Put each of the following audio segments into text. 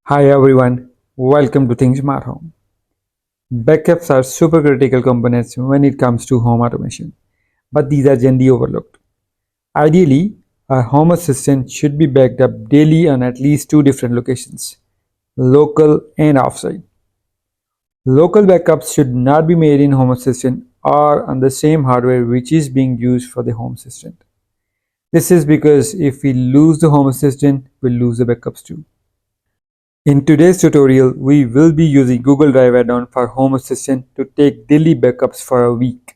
Hi everyone, welcome to Think Smart Home. Backups are super critical components when it comes to home automation, but these are generally overlooked. Ideally, a home assistant should be backed up daily on at least two different locations, local and offsite. Local backups should not be made in home assistant or on the same hardware which is being used for the home assistant. This is because if we lose the home assistant, we'll lose the backups too. In today's tutorial, we will be using Google Drive add-on for Home Assistant to take daily backups for a week.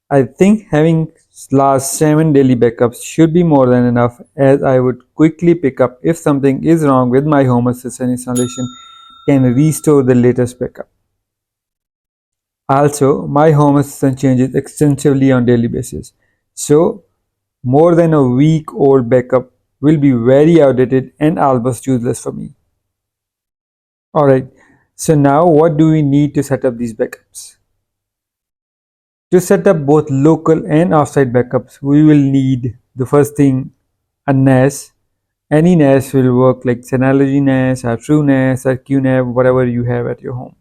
I think having last 7 daily backups should be more than enough, as I would quickly pick up if something is wrong with my Home Assistant installation and restore the latest backup. Also, my Home Assistant changes extensively on daily basis, so more than a week old backup will be very outdated and almost useless for me. Alright, so now what do we need to set up these backups? To set up both local and offsite backups, we will need the first thing, a NAS. Any NAS will work, like Synology NAS or TrueNAS or QNAP, whatever you have at your home.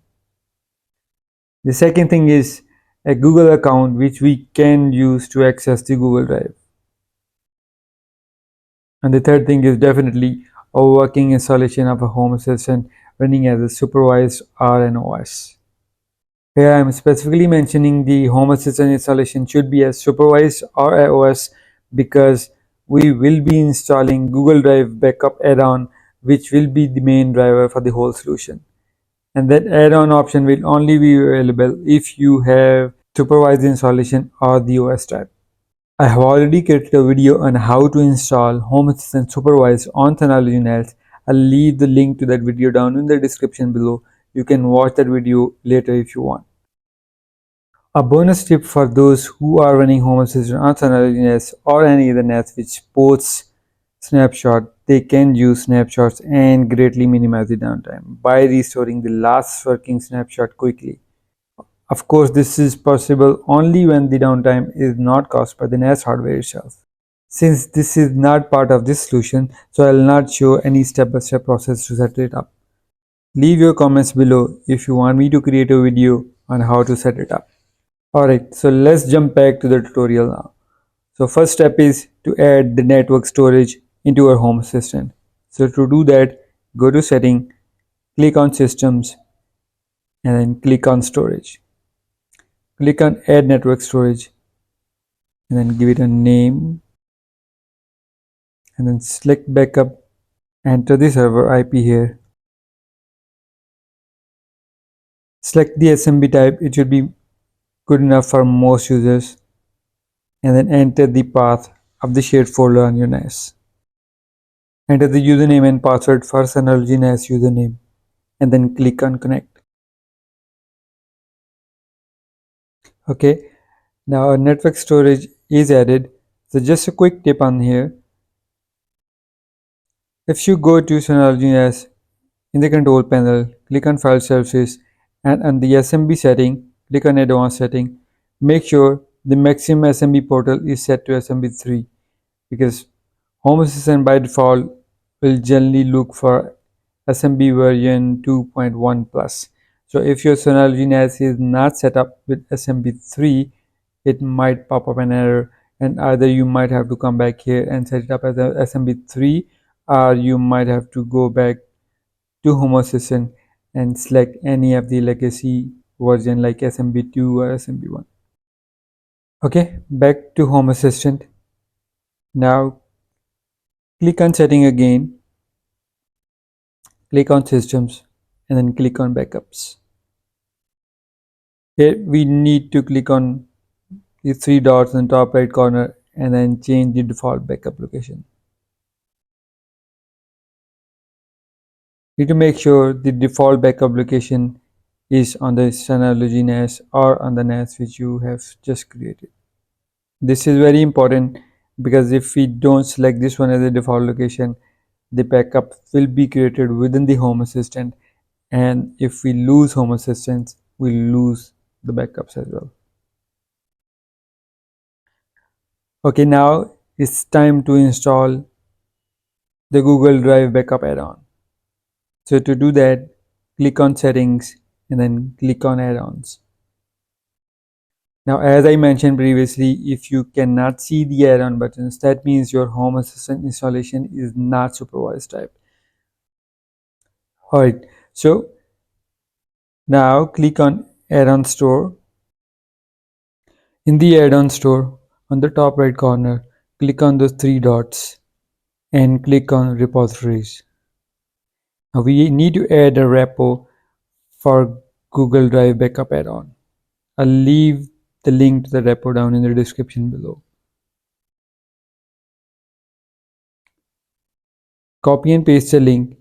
The second thing is a Google account which we can use to access the Google Drive. And the third thing is definitely a working installation of a home assistant running as a supervised or an OS. Here I am specifically mentioning the Home Assistant installation should be a supervised or a OS because we will be installing Google Drive Backup add-on, which will be the main driver for the whole solution. And that add-on option will only be available if you have supervised installation or the OS type. I have already created a video on how to install Home Assistant Supervised on Synology NAS. I'll leave the link to that video down in the description below. You can watch that video later if you want. A bonus tip for those who are running Home Assistant on Synology NAS or any other NAS which supports snapshot, they can use snapshots and greatly minimize the downtime by restoring the last working snapshot quickly. Of course, this is possible only when the downtime is not caused by the NAS hardware itself. Since this is not part of this solution, so I will not show any step-by-step process to set it up. Leave your comments below if you want me to create a video on how to set it up. Alright, so let's jump back to the tutorial now. So first step is to add the network storage into our home assistant. So to do that, go to setting, click on systems and then click on storage. Click on add network storage and then give it a name and then select backup, enter the server IP here. Select the SMB type, it should be good enough for most users, and then enter the path of the shared folder on your NAS. Enter the username and password for Synology NAS username and then click on connect. Okay, now our network storage is added. So just a quick tip on here. If you go to Synology NAS in the control panel, click on file services and on the SMB setting, click on advanced setting. Make sure the maximum SMB portal is set to SMB3 because Home Assistant by default will generally look for SMB version 2.1 plus. So if your Synology NAS is not set up with SMB3, it might pop up an error and either you might have to come back here and set it up as a SMB3 or you might have to go back to Home Assistant and select any of the legacy version like SMB2 or SMB1. Okay, back to Home Assistant. Now click on setting again, click on systems and then click on backups. Here we need to click on the three dots in the top right corner and then change the default backup location. Need to make sure the default backup location is on the Synology NAS or on the NAS which you have just created. This is very important because if we don't select this one as a default location, the backup will be created within the Home Assistant, and if we lose Home Assistant, we lose the backups as well. Okay, now it's time to install the Google Drive Backup add-on. So to do that, click on settings and then click on add-ons. Now, as I mentioned previously, if you cannot see the add-on buttons, that means your Home Assistant installation is not supervised type. Alright, so now click on add-on store. In the add-on store, on the top right corner, click on those three dots and click on repositories. Now we need to add a repo for Google Drive backup add-on. I'll leave the link to the repo down in the description below. Copy and paste the link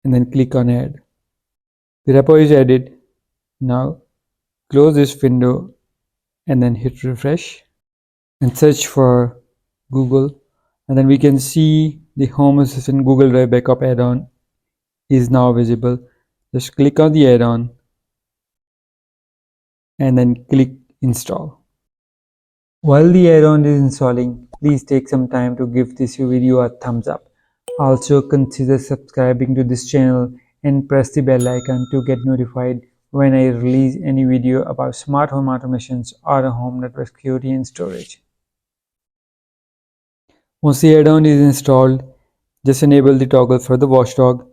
and then click on add. The repo is added. Now close this window and then hit refresh and search for Google, and then we can see the Home Assistant Google Drive backup add-on is now visible. Just click on the add-on and then click install. While the add-on is installing, please take some time to give this video a thumbs up. Also consider subscribing to this channel and press the bell icon to get notified when I release any video about smart home automations or a home network security and storage. Once the add-on is installed, just enable the toggle for the watchdog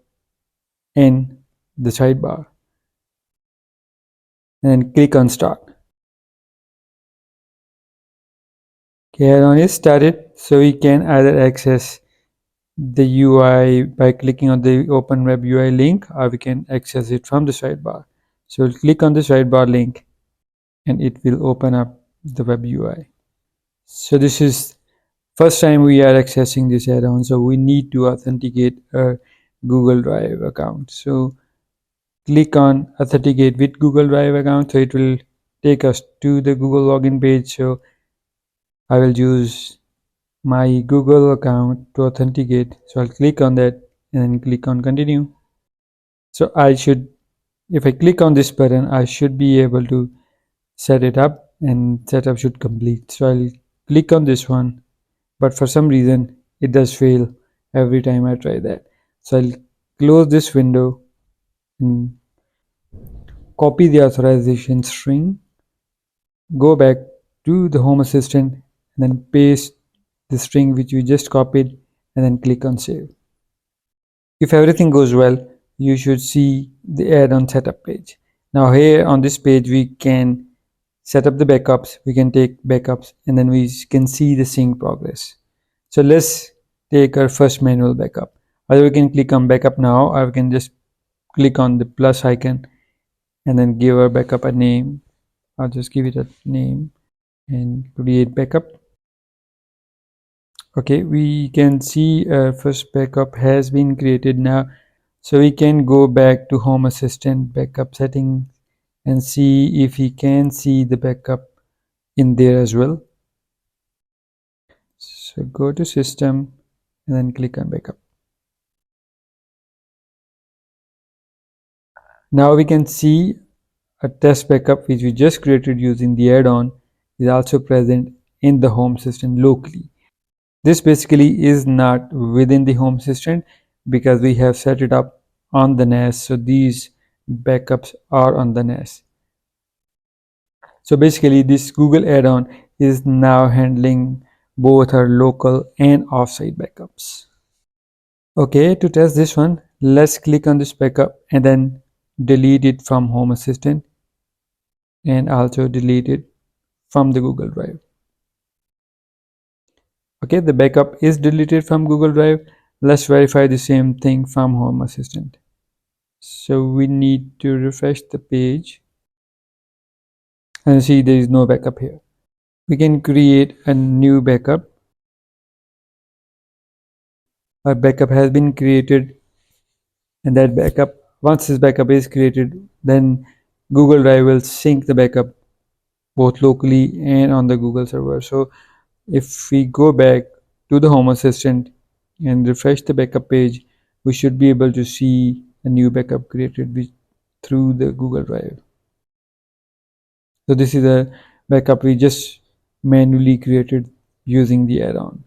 in the sidebar and click on start. Okay, add-on is started, so we can either access the UI by clicking on the Open Web UI link, or we can access it from the sidebar. So we'll click on the sidebar link and it will open up the web UI. So this is first time we are accessing this add-on, so we need to authenticate a Google Drive account. So click on authenticate with Google Drive account, so it will take us to the Google login page. So I will use my Google account to authenticate, so I'll click on that and then click on continue. So if I click on this button, I should be able to set it up and setup should complete. So I'll click on this one, but for some reason it does fail every time I try that. So I'll close this window and copy the authorization string, go back to the Home Assistant and then paste the string which we just copied and then click on save. If everything goes well, you should see the add-on setup page. Now here on this page we can set up the backups, we can take backups, and then we can see the sync progress. So let's take our first manual backup. Either we can click on backup now, or we can just click on the plus icon and then give our backup a name. I'll just give it a name and create backup. Okay, we can see our first backup has been created now. So we can go back to Home Assistant backup settings and see if we can see the backup in there as well. So go to system and then click on backup. Now we can see a test backup which we just created using the add-on is also present in the Home Assistant locally. This basically is not within the Home Assistant because we have set it up on the NAS, so these backups are on the NAS. So basically this Google add-on is now handling both our local and offsite backups. Okay, to test this one, let's click on this backup and then delete it from Home Assistant and also delete it from the Google Drive. Okay, the backup is deleted from Google Drive. Let's verify the same thing from Home Assistant. So we need to refresh the page and see there is no backup here. We can create a new backup. Our backup has been created, and that backup, once this backup is created, then Google Drive will sync the backup both locally and on the Google server. So if we go back to the Home Assistant and refresh the backup page, we should be able to see a new backup created through the Google Drive. So this is a backup we just manually created using the add-on.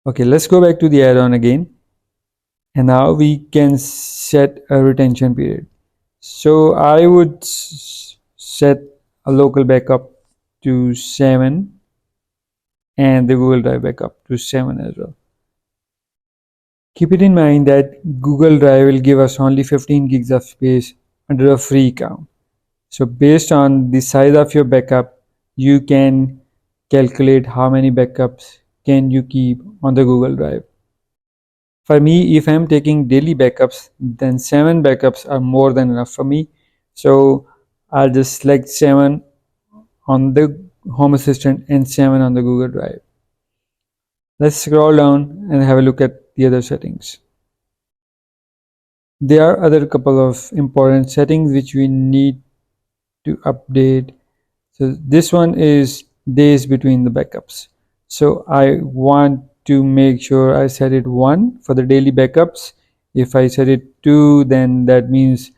Okay, let's go back to the add-on again. And now we can set a retention period. So I would set a local backup to 7 and the Google Drive backup to 7 as well. Keep it in mind that Google Drive will give us only 15 gigs of space under a free account. So based on the size of your backup, you can calculate how many backups can you keep on the Google Drive. For me, if I'm taking daily backups, then 7 backups are more than enough for me. So I'll just select 7 on the Home Assistant and 7 on the Google Drive. Let's scroll down and have a look at the other settings. There are other couple of important settings which we need to update. So this one is days between the backups. So I want to make sure I set it 1 for the daily backups. If I set it 2, then that means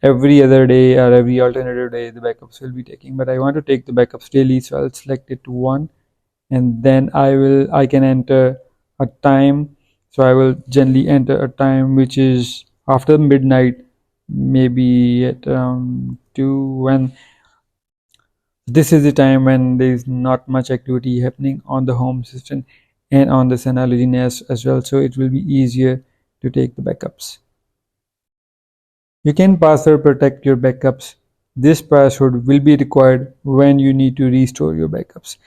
every other day or every alternative day the backups will be taking. But I want to take the backups daily, so I'll select it to 1, and then I can enter a time. So I will generally enter a time which is after midnight, maybe at around 2, when this is the time when there is not much activity happening on the home system and on the Synology NAS as well, so it will be easier to take the backups. You can password protect your backups. This password will be required when you need to restore your backups.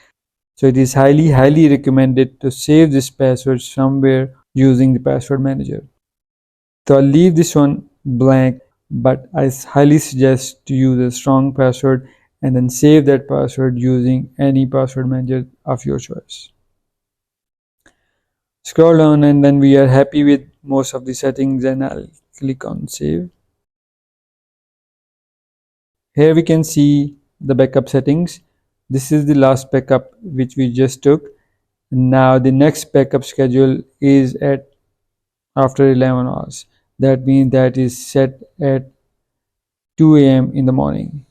So it is highly recommended to save this password somewhere using the password manager. So I'll leave this one blank, but I highly suggest to use a strong password and then save that password using any password manager of your choice. Scroll down and then we are happy with most of the settings, and I'll click on save. Here we can see the backup settings. This is the last backup which we just took. Now the next backup schedule is at after 11 hours. That means that is set at 2 a.m. in the morning.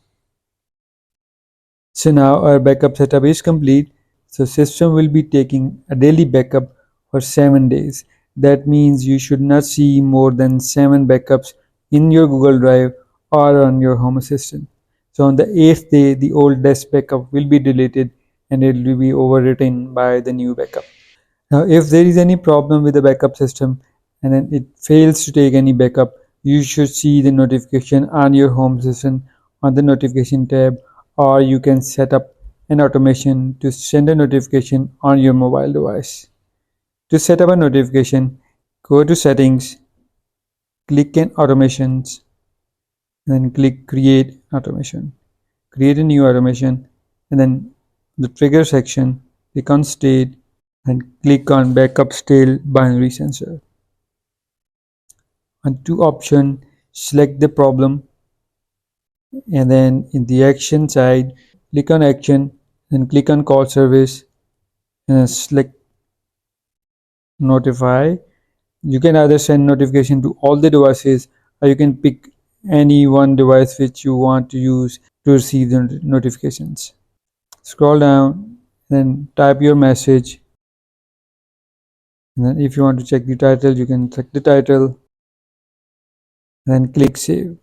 So now our backup setup is complete. So system will be taking a daily backup for 7 days. That means you should not see more than 7 backups in your Google Drive or on your Home Assistant. So on the 8th day, the old desk backup will be deleted and it will be overwritten by the new backup. Now, if there is any problem with the backup system and then it fails to take any backup, you should see the notification on your home system on the notification tab, or you can set up an automation to send a notification on your mobile device. To set up a notification, go to settings, click in automations, and then click create automation. Create a new automation, and then the trigger section, click on state and click on backup stale binary sensor. On to option, select the problem, and then in the action side, click on action, then click on call service, and select notify. You can either send notification to all the devices, or you can pick any one device which you want to use to receive the notifications. Scroll down, then type your message, and then if you want to check the title, you can check the title, then click save.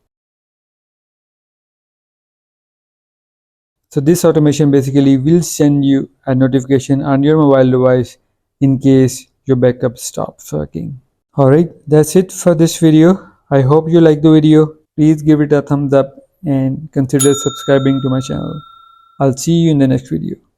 So this automation basically will send you a notification on your mobile device in case your backup stops working. Alright, that's it for this video. I hope you like the video. Please give it a thumbs up and consider subscribing to my channel. I'll see you in the next video.